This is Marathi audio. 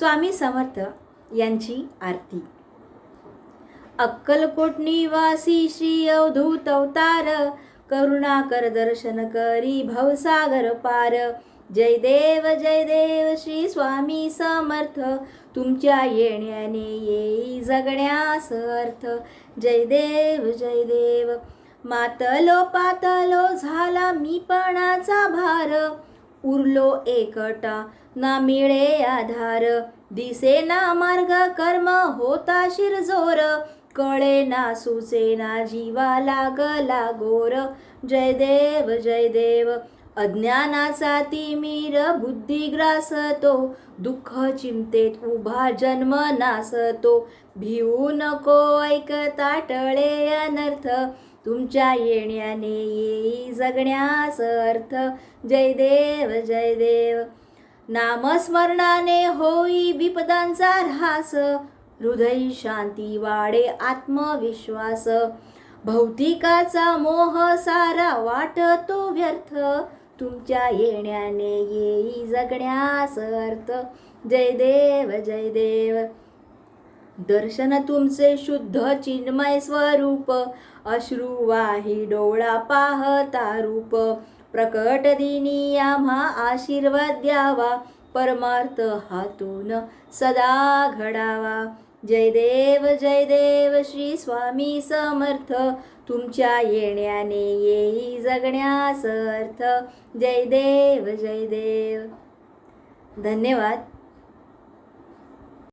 स्वामी समर्थ यांची आरती. अक्कलकोट निवासी श्री अवधूत अवतार, करुणाकर दर्शन करी भवसागर पार. जय देव श्री स्वामी समर्थ, तुमच्या येण्याने येई जगण्यास अर्थ. जय देव मातलो पातलो झाला मीपणाचा भार. उरलो एकटा ना मिळे आधार, दिसे ना मार्ग कर्म होता शिरजोर. कळे ना सुचे ना जीवा लागला गोर. जय देव अज्ञानाचा तिमिर बुद्धी ग्रासतो, दुःख चिंतेत उभा जन्म नासतो. भिवू नको ऐकता टळे अनर्थ, तुमच्या येण्याने येई जगण्यास अर्थ. जय देव नामस्मरणाने होई विपदांचा ऱ्हास. हृदय शांती वाढे आत्मविश्वास. भौतिकाचा मोह सारा वाटतो व्यर्थ, तुमच्या येण्याने येई जगण्यास अर्थ. जय देव दर्शन तुमचे शुद्ध चिन्मय स्वरूप. अश्रू वाही डोळा पाहता रूप. प्रकट दिनी आम्हा आशीर्वाद द्यावा, परमार्थ हातून सदा घडावा. जय देव श्री स्वामी समर्थ, तुमच्या येण्याने येई जगण्यास अर्थ. जय देव धन्यवाद.